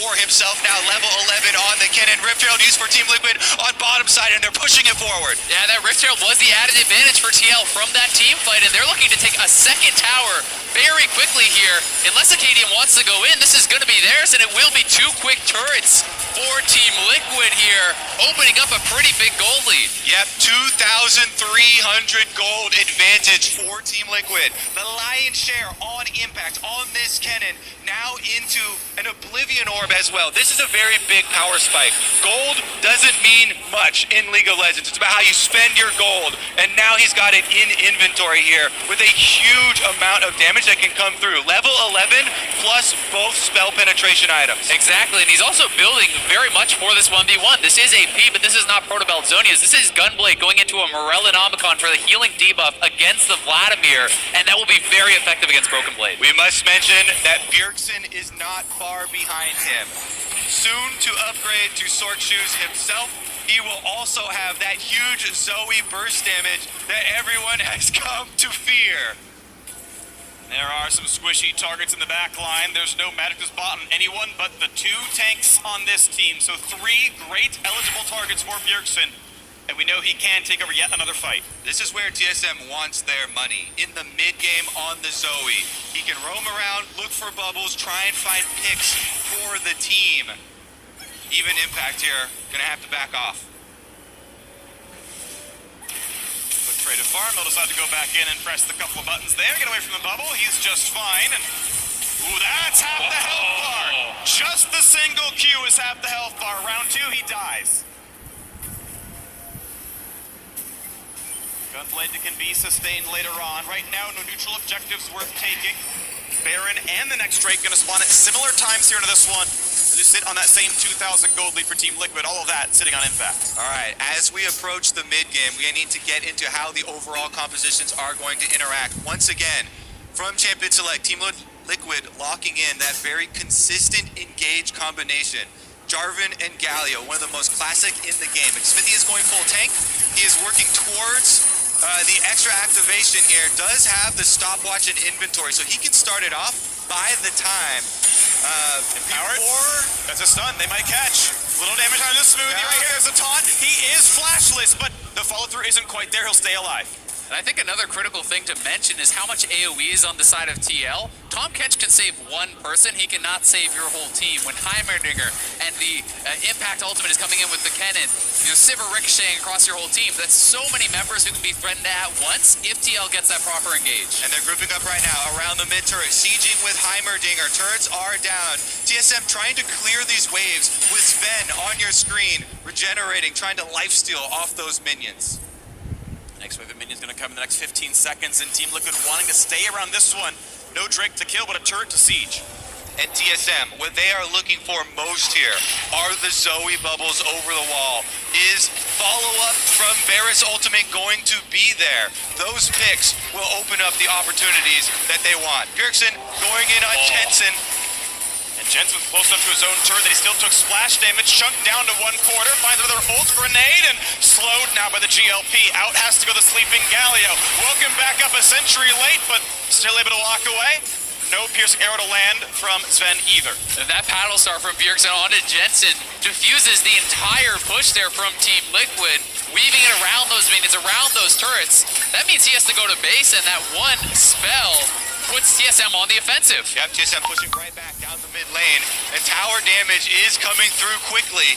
for himself now. Level 11 on the cannon. Rift Herald used for Team Liquid on bottom side, and they're pushing it forward. Yeah, that Rift Herald was the added advantage for TL from that team fight, and they're looking to take a second tower very quickly here. Unless Acadian wants to go in, this is going to be theirs, and it will be 2 quick turrets for Team Liquid here, opening up a pretty big gold lead. Yep, 2,300 gold advantage for Team Liquid. The lion's share on impact on this cannon, now into an Oblivion Orb as well. This is a very big power spike. Gold doesn't mean much in League of Legends. It's about how you spend your gold, and now he's got it in inventory here with a huge amount of damage that can come through. Level 11 plus both spell penetration items. Exactly, and he's also building very much for this 1v1. This is AP, but this is not Protobelt Zonias. This is Gunblade going into a Morellonomicon for the healing debuff against the Vladimir, and that will be very effective against Broken Blade. We must mention that Bjergsen is not far behind him. Soon to upgrade to Sword Shoes himself. He will also have that huge Zoe burst damage that everyone has come to fear. There are some squishy targets in the back line. There's no magic to spot on anyone but the 2 tanks on this team. So 3 great eligible targets for Bjergsen. And we know he can take over yet another fight. This is where TSM wants their money. In the mid game on the Zoe. He can roam around, look for bubbles, try and find picks for the team. Even Impact here, gonna have to back off. Trade of farm, he'll decide to go back in and press the couple of buttons there, get away from the bubble, he's just fine, and ooh, that's half the health bar! Just the single Q is half the health bar. Round 2, he dies. Gunblade can be sustained later on. Right now, no neutral objectives worth taking. Baron and the next Drake gonna spawn at similar times here into this one. They sit on that same 2,000 gold lead for Team Liquid, all of that sitting on Impact. All right, as we approach the mid game, we need to get into how the overall compositions are going to interact. Once again, from Champion Select, Team Liquid locking in that very consistent engage combination. Jarvan and Galio, one of the most classic in the game. And Smithy is going full tank. He is working towards the extra activation here. Does have the stopwatch in inventory, so he can start it off by the time. Empowered. That's a stun. They might catch. Little damage on this smoothie right here. There's a taunt. He is flashless, but the follow-through isn't quite there. He'll stay alive. And I think another critical thing to mention is how much AoE is on the side of TL. Tahm Kench can save one person, he cannot save your whole team. When Heimerdinger and the Impact Ultimate is coming in with the cannon, you know, Sivir ricocheting across your whole team, that's so many members who can be threatened at once if TL gets that proper engage. And they're grouping up right now around the mid turret, sieging with Heimerdinger. Turrets are down. TSM trying to clear these waves with Sven on your screen, regenerating, trying to lifesteal off those minions. Next wave of minions going to come in the next 15 seconds, and Team Liquid wanting to stay around this one. No Drake to kill, but a turret to siege. And TSM, what they are looking for most here are the Zoe bubbles over the wall. Is follow-up from Varus Ultimate going to be there? Those picks will open up the opportunities that they want. Bjergsen going in on Jensen. And Jensen was close up to his own turret that he still took splash damage, chunked down to 1/4, finds another ult grenade, and slowed now by the GLP. Out has to go the sleeping Galio. Welcome back up a century late, but still able to walk away. No piercing arrow to land from Sven either. That paddle star from Bjergsen onto Jensen diffuses the entire push there from Team Liquid, weaving it around those minions, around those turrets. That means he has to go to base, and that one spell puts TSM on the offensive. Yep, TSM pushing right back down the mid lane, and tower damage is coming through quickly.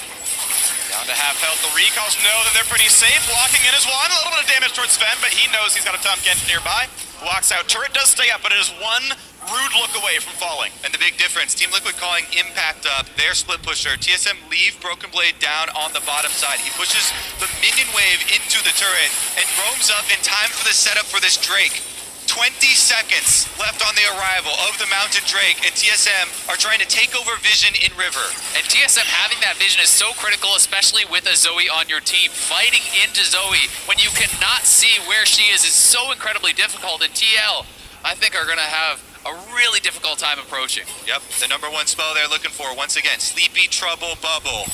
Down to half health. The recalls know that they're pretty safe. Walking in is one. A little bit of damage towards Sven, but he knows he's got a Tahm Kench nearby. Walks out. Turret does stay up, but it is one rude look away from falling. And the big difference, Team Liquid calling Impact up, their split pusher. TSM leave Broken Blade down on the bottom side. He pushes the minion wave into the turret and roams up in time for the setup for this Drake. 20 seconds left on the arrival of the mounted Drake, and TSM are trying to take over vision in River. And TSM having that vision is so critical, especially with a Zoe on your team. Fighting into Zoe when you cannot see where she is so incredibly difficult, and TL, I think, are going to have a really difficult time approaching. Yep, the #1 spell they're looking for, once again, Sleepy Trouble Bubble.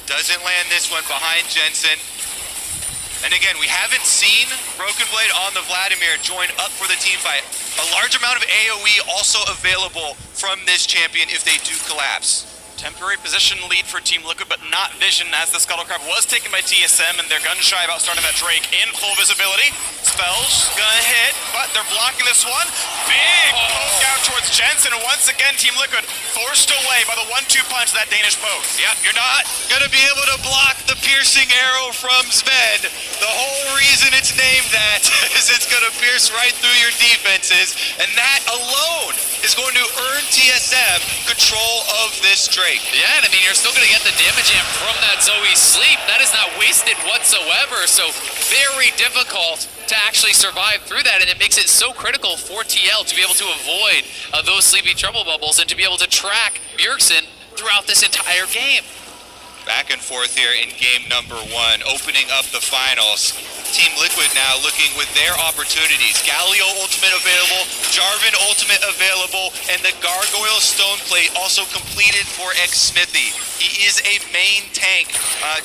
Doesn't land this one behind Jensen. And again, we haven't seen Broken Blade on the Vladimir join up for the team fight. A large amount of AoE also available from this champion if they do collapse. Temporary position lead for Team Liquid, but not vision, as the Scuttlecrab was taken by TSM, and they're gun shy about starting that Drake in full visibility. Spells gonna hit, but they're blocking this one. Big poke out towards Jensen, and once again, Team Liquid forced away by the 1-2 punch of that Danish poke. Yep, you're not gonna be able to block the piercing arrow from Sven. The whole reason it's named that is it's gonna pierce right through your defenses, and that alone is going to earn TSM control of this Drake. Yeah, and I mean, you're still going to get the damage amp from that Zoe sleep. That is not wasted whatsoever, so very difficult to actually survive through that, and it makes it so critical for TL to be able to avoid those sleepy trouble bubbles and to be able to track Bjergsen throughout this entire game. Back and forth here in game number 1, opening up the finals. Team Liquid now looking with their opportunities. Galio ultimate available, Jarvan ultimate available, and the Gargoyle Stone Plate also completed for Xsmithy. He is a main tank,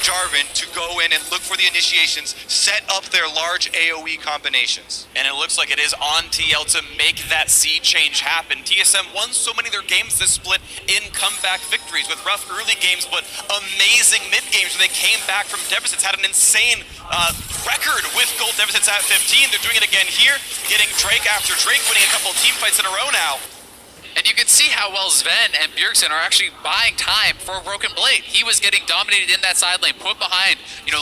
Jarvan, to go in and look for the initiations, set up their large AoE combinations. And it looks like it is on TL to make that sea change happen. TSM won so many of their games this split in comeback victories with rough early games, but amazing mid games where they came back from deficits, had an insane record with gold deficits at 15. They're doing it again here, getting Drake after Drake, winning a couple team fights in a row now. And you can see how well Sven and Bjergsen are actually buying time for a Broken Blade. He was getting dominated in that side lane, put behind,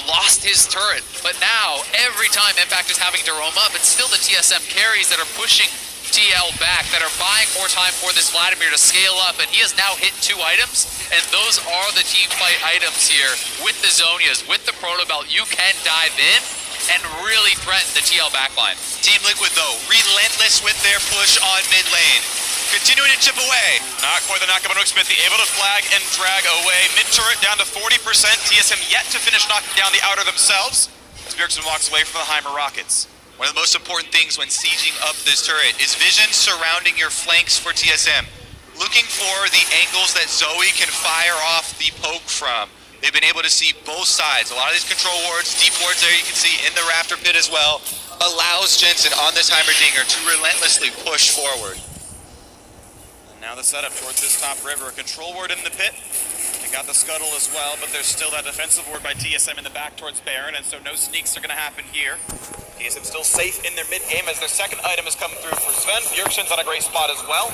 lost his turret. But now, every time Impact is having to roam up, it's still the TSM carries that are pushing TL back, that are buying more time for this Vladimir to scale up. And he has now hit 2 items, and those are the team fight items here. With the Zonias, with the Proto Belt, you can dive in and really threaten the TL backline. Team Liquid, though, relentless with their push on mid lane. Continuing to chip away. Not quite the knockup on Smithy, able to flag and drag away. Mid-turret down to 40%. TSM yet to finish knocking down the outer themselves, as Bjergsen walks away from the Heimer Rockets. One of the most important things when sieging up this turret is vision surrounding your flanks for TSM. Looking for the angles that Zoe can fire off the poke from. They've been able to see both sides. A lot of these control wards, deep wards there you can see in the Raptor pit as well, allows Jensen on this Heimerdinger to relentlessly push forward. Now the setup towards this top river. Control ward in the pit. They got the scuttle as well, but there's still that defensive ward by TSM in the back towards Baron, and so no sneaks are going to happen here. TSM still safe in their mid-game as their second item is coming through for Sven. Bjergsen's on a great spot as well.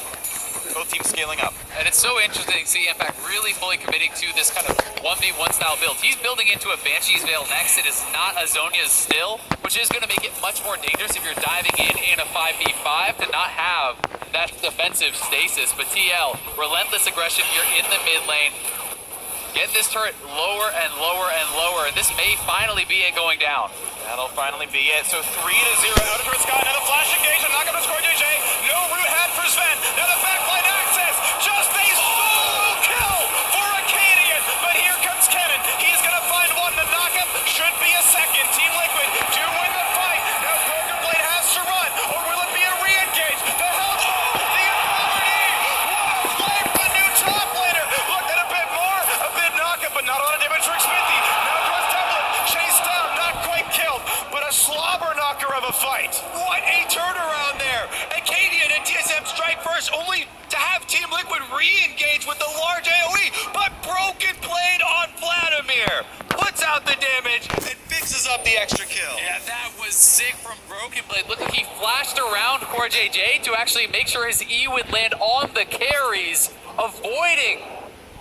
Both teams scaling up. And it's so interesting to see Impact really fully committing to this kind of 1v1 style build. He's building into a Banshee's Veil next. It is not a Zonia's still, which is going to make it much more dangerous if you're diving in a 5v5 to not have that defensive stasis. But TL, relentless aggression here in the mid lane. Getting this turret lower and lower and lower. And this may finally be it going down. That'll finally be it. So 3-0 out of Sky. Now the flash engage. I'm not going to score JJ. No root hat for Sven. Now the backline access. Just a solo kill for Acadian. But here comes Kennen. He's going to find one. The knockup should be a second. Team Liquid do win the fight. Now Broken Blade has to run. Or will it be a re-engage? The hell. Oh, the authority. What a play from the new top laner. Look at a bit more. A bit knockup, but not a lot of damage for Smithy. Now across Template. Chased down. Not quite killed, but a slobber knocker of a fight. What a turnaround there! Acadian and TSM strike first, only to have Team Liquid re-engage with the large AoE, but Broken Blade on Vladimir puts out the damage and fixes up the extra kill. Yeah, that was sick from Broken Blade. Look like he flashed around for JJ to actually make sure his E would land on the carries, avoiding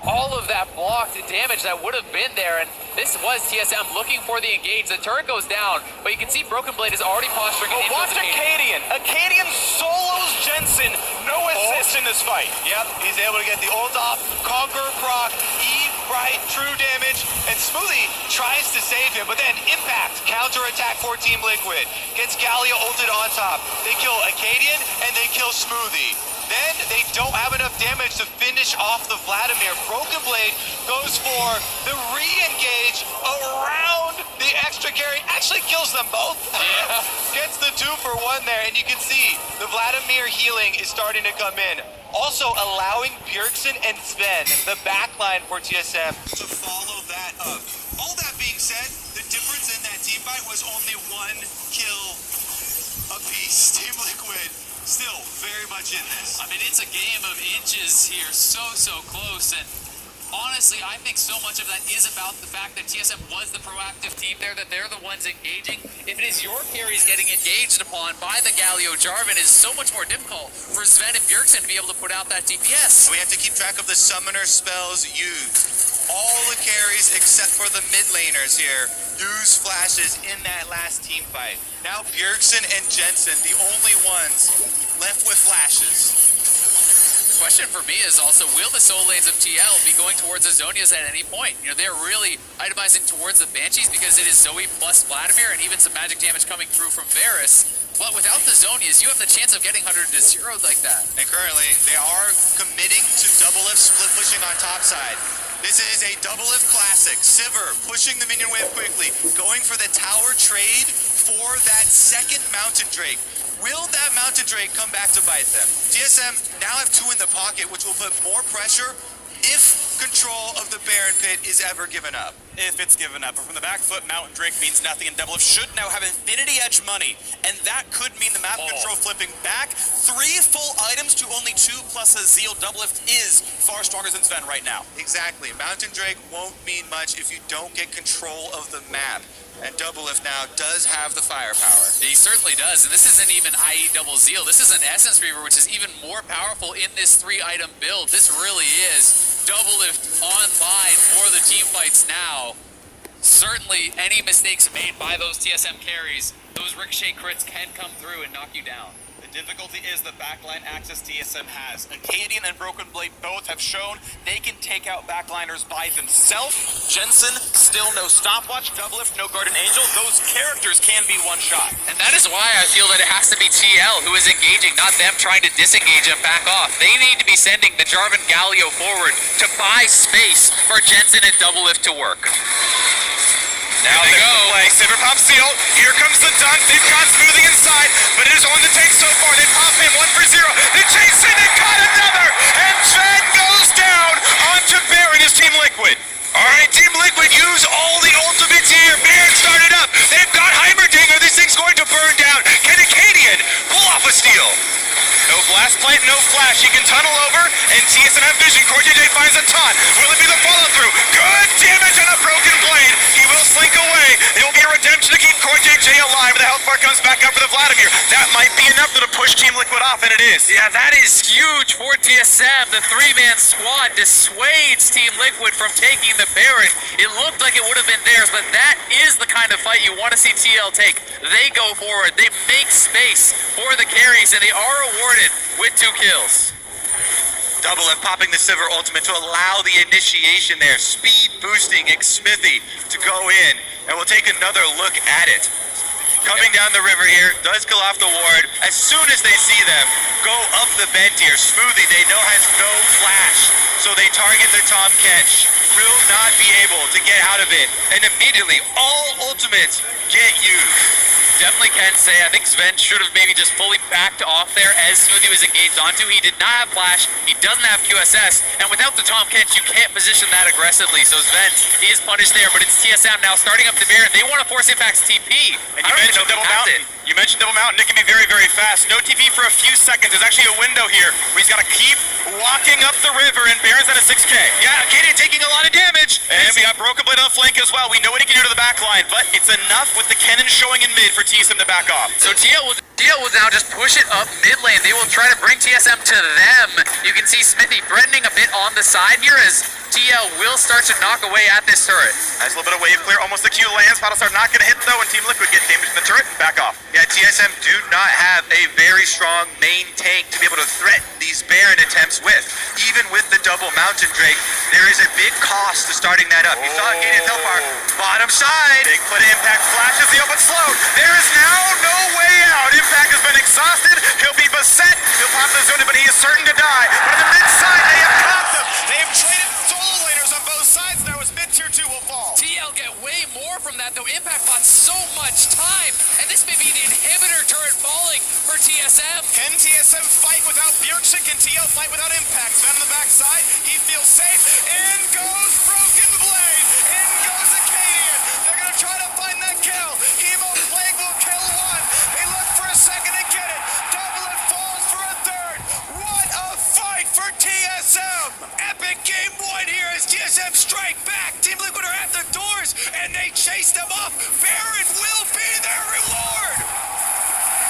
all of that blocked damage that would have been there. And this was TSM looking for the engage. The turret goes down, but you can see Broken Blade is already posturing. Oh, watch Acadian. Acadian solos Jensen. No assist in this fight. Yep, he's able to get the ult off, Conquer proc, E, right, true damage, and Smoothie tries to save him, but then Impact, counter-attack for Team Liquid, gets Galio ulted on top. They kill Acadian, and they kill Smoothie. Then they don't have enough damage to finish off the Vladimir. Broken Blade goes for the re-engage around the extra carry. Actually kills them both. Yeah. Gets the 2 for 1 there, and you can see the Vladimir healing is starting to come in. Also allowing Bjergsen and Sven, the backline for TSM, to follow that up. All that being said, the difference in that team fight was only 1 kill apiece. Team Liquid still very much in this. I mean, it's a game of inches here, so close, and honestly, I think so much of that is about the fact that TSM was the proactive team there, that they're the ones engaging. If it is your carries getting engaged upon by the Galio Jarvan, it is so much more difficult for Sven and Bjergsen to be able to put out that DPS. We have to keep track of the summoner spells used. All the carries except for the mid laners here use flashes in that last team fight. Now Bjergsen and Jensen, the only ones left with flashes. The question for me is also, will the soul lanes of TL be going towards the Zhonya's at any point? You know, they're really itemizing towards the Banshees because it is Zoe plus Vladimir and even some magic damage coming through from Varus. But without the Zhonya's, you have the chance of getting 100 to 0 like that. And currently, they are committing to double lift split pushing on top side. This is a double lift classic. Sivir pushing the minion wave quickly, going for the tower trade for that second Mountain Drake. Will that Mountain Drake come back to bite them? TSM now have 2 in the pocket, which will put more pressure if control of the Baron Pit is ever given up. If it's given up. But from the back foot, Mountain Drake means nothing, and Double Lift should now have Infinity Edge money, and that could mean the map control flipping back. 3 full items to only 2 plus a Zeal. Double Lift is far stronger than Sven right now. Exactly. Mountain Drake won't mean much if you don't get control of the map. And Double Lift now does have the firepower. He certainly does, and this isn't even IE Double Zeal. This is an Essence Reaver, which is even more powerful in this 3-item build. This really is Double Lift online for the team fights now. Certainly, any mistakes made by those TSM carries, those ricochet crits can come through and knock you down. The difficulty is the backline access TSM has. Acadian and Broken Blade both have shown they can take out backliners by themselves. Jensen, still no stopwatch. Double Lift, no Guardian Angel. Those characters can be one shot. And that is why I feel that it has to be TL who is engaging, not them trying to disengage and back off. They need to be sending the Jarvan Galio forward to buy space for Jensen and Double Lift to work. Now they go. Play. Sivir pops Seal. Here comes the dunk. They've got Smoothing inside, but it is on the take so far. They pop him 1 for 0. They chase it and caught another. And Sven goes down onto Baron, his Team Liquid. All right, Team Liquid, use all the ultimates here. Baron started up. They've got Heimerdinger. This thing's going to burn down. Can Acadian pull off a steal? No blast plate, no flash. He can tunnel over, and TSM have vision. Cordier J finds a taunt. Will it be the follow-through? Good damage on a Broken Blade. He will slink away. It will be a redemption to keep Cordier J alive. The health bar comes back up for the Vladimir. That might be enough to push Team Liquid off, and it is. Yeah, that is huge for TSM. The 3-man squad dissuades Team Liquid from taking the Baron. It looked like it would have been theirs, but that is the kind of fight you want to see TL take. They go forward. They make space for the carries, and they are awarded with 2 kills. Double Lift popping the Sivir ultimate to allow the initiation there. Speed boosting Smithy to go in, and we'll take another look at it. Coming down the river here, does kill off the ward. As soon as they see them, go up the bend here. Smoothie, they know has no flash, so they target the Tom Kench. Will not be able to get out of it, and immediately all ultimates get used. Definitely can say, I think Sven should have maybe just fully backed off there as Smoothie was engaged onto. He did not have flash, he doesn't have QSS, and without the Tom Kench, you can't position that aggressively. So Sven, he is punished there, but it's TSM now starting up the Baron. They want to force Impact's TP. And you mentioned Double Mountain. You mentioned Double Mountain. It can be very, very fast. No TP for a few seconds. There's actually a window here where he's got to keep walking up the river, and Baron's at a 6K. Yeah, Acadian taking a lot of damage. And we got Broken Blade on the flank as well. We know what he can do to the back line, but it's enough with the cannon showing in mid for TSM to back off. So TL will now just push it up mid lane. They will try to bring TSM to them. You can see Smithy threatening a bit on the side here as TL will start to knock away at this turret. Has a little bit of wave clear. Almost the Q lands. Battlestar not going to hit though, and Team Liquid get damage in the turret and back off. Yeah, TSM do not have a very strong main tank to be able to threaten these Baron attempts with. Even with the double Mountain Drake, there is a big cost to starting that up. You saw Acadian Telfar, bottom side. Big foot Impact flashes the open slow. There is now no way out. Impact has been exhausted. He'll be beset. He'll pop the zone, but he is certain to die. But on the mid side, they have caught them. They have traded solo laners on both sides now as mid tier 2 will fall. TL get way more from that, though. Impact bought so much time, and this may be the inhibitor turret falling for TSM. Can TSM fight without Bjergsen? Can TL fight without Impact? Sven on the backside. He feels safe. In goes Broken Blade. In goes Acadian. They're going to try to find that kill. Emo Plague will kill 1. They look for a second and get it. Double It falls for a third. What a fight for TSM. Epic game 1 here as TSM TSM strike back. Team Liquid are at the doors, and they chase them off. Baron will be their reward.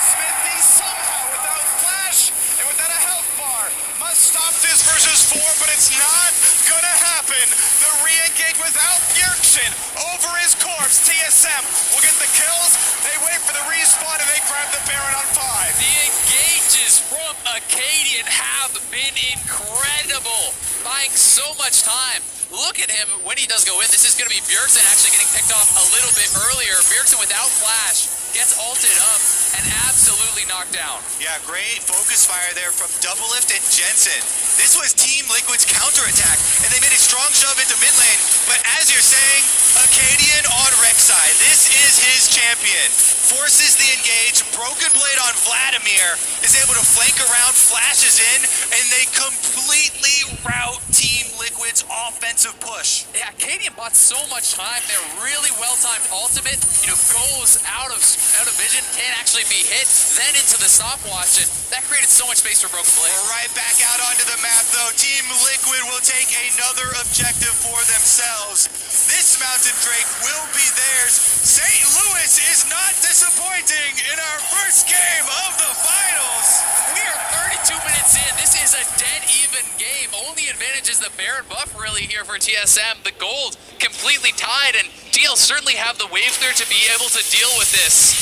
Smithy somehow without flash and without a health bar must stop this versus 4, but it's not gonna happen. The re-engage without Bjergsen over his corpse. TSM will get the kills. They wait for the respawn and they grab the Baron on 5. The engages from Acadian have been incredible, buying so much time. Look at him when he does go in. This is going to be Bjergsen actually getting picked off a little bit earlier. Bjergsen without flash gets ulted up and absolutely knocked down. Yeah, great focus fire there from Doublelift and Jensen. This was Team Liquid's counterattack, and they made a strong shove into mid lane. But as you're saying, Acadian on Rek'Sai. This is his champion. Forces the engage. Broken Blade on Vladimir is able to flank around, flashes in, and they completely rout Team Liquid's offensive push. Yeah, Acadian bought so much time. They're really well-timed ultimate. Goes out of vision, can't actually be hit, then into the stopwatch, and that created so much space for Broken Blade. We're right back out onto the map, though. Team Liquid will take another objective for themselves. This Mountain Drake will be theirs. St. Louis is not disappointing in our first game of the finals. We are 32 minutes in. This is a dead even game. Only advantage is the Baron buff really here for TSM. The gold completely tied, and DL certainly have the waves there to be able to deal with this.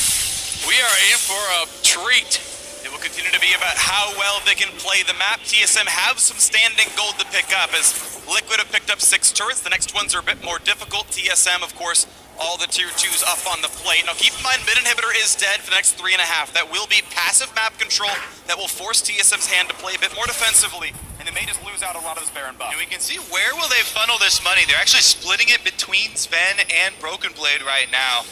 We are in for a treat. It will continue to be about how well they can play the map. TSM have some standing gold to pick up as Liquid have picked up 6 turrets. The next ones are a bit more difficult. TSM, of course, all the tier 2s up on the plate. Now keep in mind, mid inhibitor is dead for the next 3.5. That will be passive map control that will force TSM's hand to play a bit more defensively, and they may just lose out a lot of this Baron buff. And we can see where will they funnel this money. They're actually splitting it between Sven and Broken Blade right now.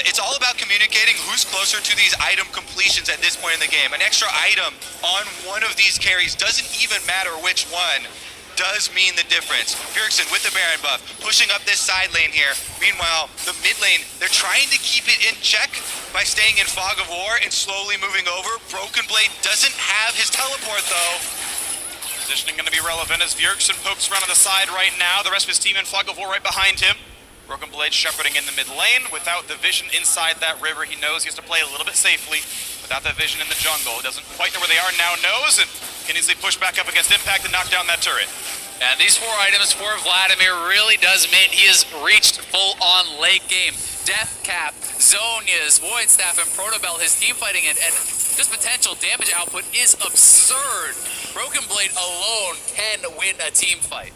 It's all about communicating who's closer to these item completions at this point in the game. An extra item on one of these carries doesn't even matter which one, does mean the difference. Bjergsen with the Baron buff, pushing up this side lane here. Meanwhile, the mid lane, they're trying to keep it in check by staying in Fog of War and slowly moving over. Broken Blade doesn't have his teleport though. Positioning going to be relevant as Bjergsen pokes around on the side right now. The rest of his team in Fog of War right behind him. Broken Blade shepherding in the mid lane. Without the vision inside that river, he knows he has to play a little bit safely. Without that vision in the jungle, he doesn't quite know where they are now, knows, and can easily push back up against Impact and knock down that turret. And these 4 items for Vladimir really does mean he has reached full-on late game. Death Cap, Zhonya's, Void Staff, and Protobell, his team fighting it, and just potential damage output is absurd. Broken Blade alone can win a team fight.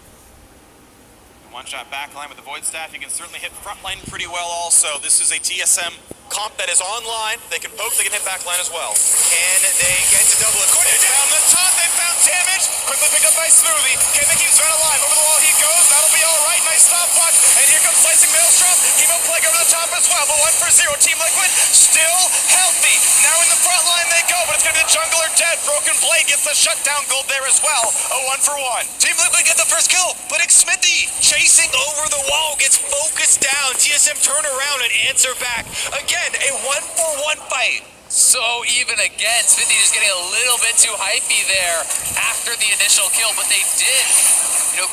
One-shot backline with the Void Staff. You can certainly hit frontline pretty well also. This is a TSM comp that is online. They can poke, they can hit backline as well. Can they get to double it? Down the top, they found damage. Quickly picked up by Smoothie. Can they keep Sven alive? Over the wall he goes. That'll be all right. Nice stopwatch. And here comes Slicing Maelstrom. Evo Plague over the top as well. But 1-for-0. Team Liquid still healthy. Now in the front line they go, but it's going to be the jungler dead. Broken Blade gets the shutdown gold there as well. A 1-for-1. Team Liquid get the first kill, but it's Smithy chasing over the wall, gets focused down. TSM turn around and answer back. Again, a 1-for-1 fight. So even again, Smithy just getting a little bit too hypey there after the initial kill, but they did,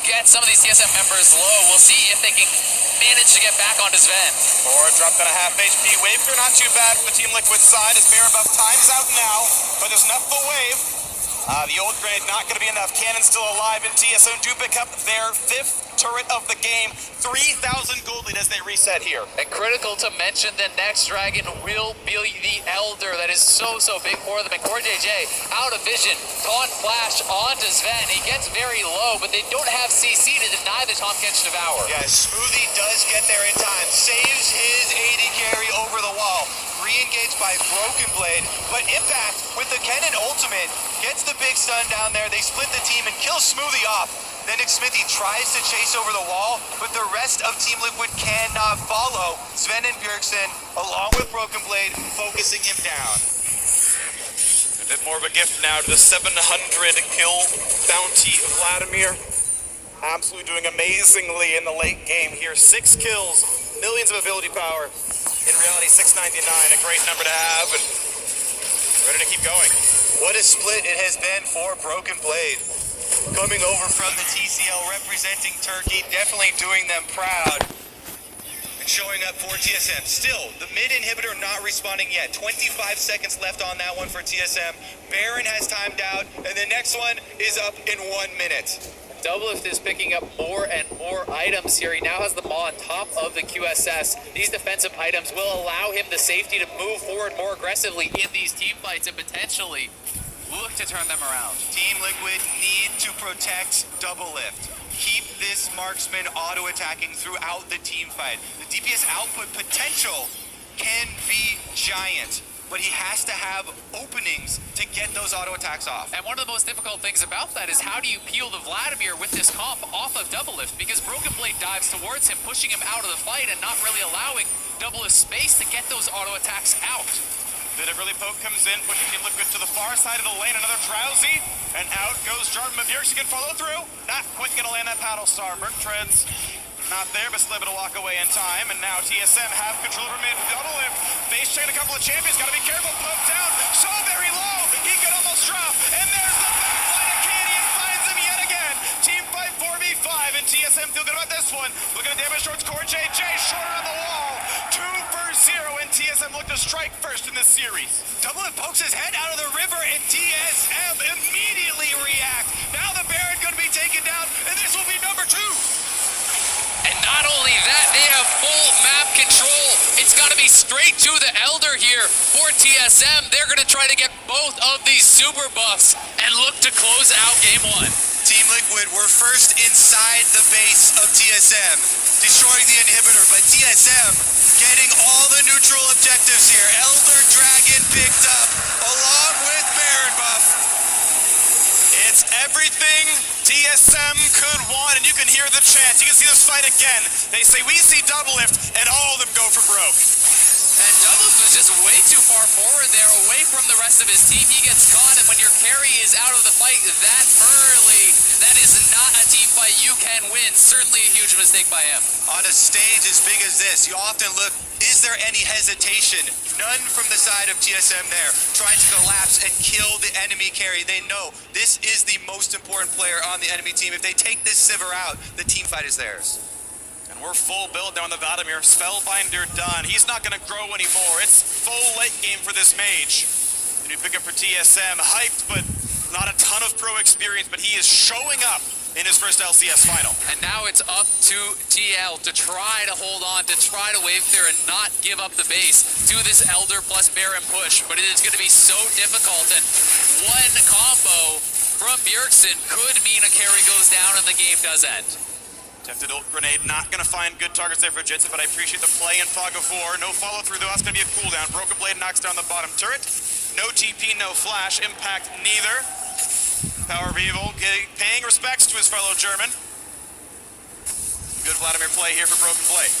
get some of these TSM members low. We'll see if they can manage to get back onto Sven. Or dropped on a half HP. Wave clear not too bad from the Team Liquid side as Baron buff time's out now, but there's enough for wave. The old grenade not going to be enough. Cannon still alive, and TSM do pick up their 5th turret of the game. 3,000 gold lead as they reset here. And critical to mention, the next dragon will be the Elder. That is so big for them. And Core JJ out of vision. Taunt flash onto Sven. He gets very low, but they don't have CC to deny the Tahm Kench Devour. Yeah, Smoothie does get there in time. Saves his AD carry over the wall. Re-engaged by Broken Blade, but Impact with the Kennen ultimate gets the big stun down there. They split the team and kill Smoothie off. Then Smithy tries to chase over the wall, but the rest of Team Liquid cannot follow. Sven and Bjergsen, along with Broken Blade, focusing him down. A bit more of a gift now to the 700 kill bounty Vladimir. Absolutely doing amazingly in the late game here. 6 kills, millions of ability power. In reality, 699, a great number to have, and ready to keep going. What a split it has been for Broken Blade. coming over from the TCL, representing Turkey, definitely doing them proud. And showing up for TSM. Still, the mid inhibitor not responding yet. 25 seconds left on that one for TSM. Baron has timed out, and the next one is up in 1 minute. Doublelift is picking up more and more items here. He now has the ball on top of the QSS. These defensive items will allow him the safety to move forward more aggressively in these team fights and potentially look to turn them around. Team Liquid need to protect Doublelift. Keep this marksman auto-attacking throughout the team fight. The DPS output potential can be giant, but he has to have openings to get those auto-attacks off. And one of the most difficult things about that is how do you peel the Vladimir with this comp off of Doublelift? Because Broken Blade dives towards him, pushing him out of the fight and not really allowing Doublelift space to get those auto-attacks out. Bit of early poke comes in, pushing Team Liquid to the far side of the lane. Another Drowsy, and out goes Jarvan Mavir. She can follow through. Not quite gonna land that paddle star. Merc treads not there, but still able to walk away in time. And now TSM have control over mid. Doublelift, base chain a couple of champions. Gotta be careful. Poke down, so very low. He could almost drop. And there's the backline. Acadian finds him yet again. Team fight 4v5, and TSM feel good about this one. Looking at damage towards Core JJ, shorter on the wall. 2 for 0, and TSM look to strike first in this series. Doublelift pokes his head out of the river, and TSM immediately react. Now the Baron gonna be taken down, and this will be number 2. And not only that, they have full map control. It's got to be straight to the Elder here for TSM. They're going to try to get both of these super buffs and look to close out game 1. Team Liquid were first inside the base of TSM, destroying the inhibitor, but TSM getting all the neutral objectives here. Elder Dragon picked up, along with Baron buff. It's everything TSM could want, and you can hear the chant. You can see this fight again. They say, we see Doublelift, and all of them go for broke. And Doublelift was just way too far forward there, away from the rest of his team. He gets caught, and when your carry is out of the fight that early, that is not a team fight you can win. Certainly a huge mistake by him. On a stage as big as this, you often look, is there any hesitation? None from the side of TSM there, trying to collapse and kill the enemy carry. They know this is the most important player on the enemy team. If they take this Sivir out, the team fight is theirs. And we're full build now on the Vladimir. Spellbinder done. He's not going to grow anymore. It's full late game for this mage. And you pick up for TSM. Hyped, but not a ton of pro experience, but he is showing up in his first LCS final. And now it's up to TL to try to hold on, to try to wave clear and not give up the base to this Elder plus Baron push. But it is going to be so difficult, and one combo from Bjergsen could mean a carry goes down and the game does end. Tempted ult grenade, not going to find good targets there for Jensen, but I appreciate the play in Fog of War. No follow through though, that's going to be a cooldown. Broken Blade knocks down the bottom turret. No TP, no flash, impact neither. Power of Evil paying respects to his fellow German. Good Vladimir play here for Broken Blade.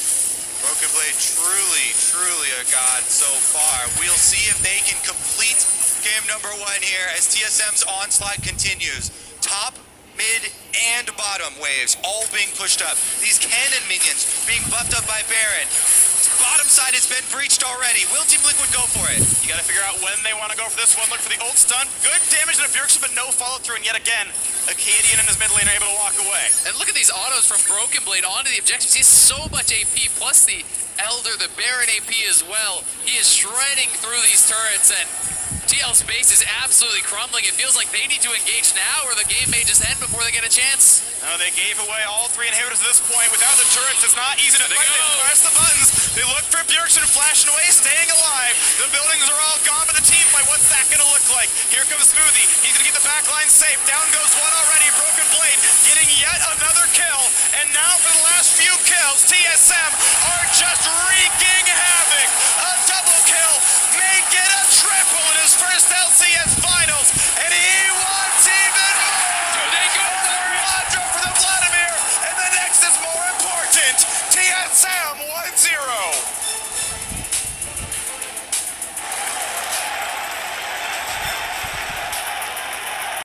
Broken Blade truly a god so far. We'll see if they can complete game number 1 here as TSM's onslaught continues. Top, mid, and bottom waves all being pushed up. These cannon minions being buffed up by Baron. Bottom side has been breached already. Will Team Liquid go for it? You got to figure out when they want to go for this one. Look for the ult stun. Good damage to Bjergsen, but no follow through. And yet again, Acadian and his mid lane are able to walk away. And look at these autos from Broken Blade onto the objectives. He has so much AP, plus the Elder, the Baron AP as well. He is shredding through these turrets, and TL space is absolutely crumbling. It feels like they need to engage now, or the game may just end before they get a chance. No, they gave away all 3 inhibitors at this point. Without the turrets, it's not easy to fight. They press the buttons. They look for Bjergsen flashing away, staying alive. The buildings are all gone, but the team fight, what's that going to look like? Here comes Smoothie. He's going to keep the back line safe. Down goes one already. Broken Blade getting yet another kill. And now for the last few kills, TSM are just wreaking havoc. A double kill may get a triple in his first LCS Finals, and he wants even more. Do they go for it? One for the Vladimir, and the next is more important. TSM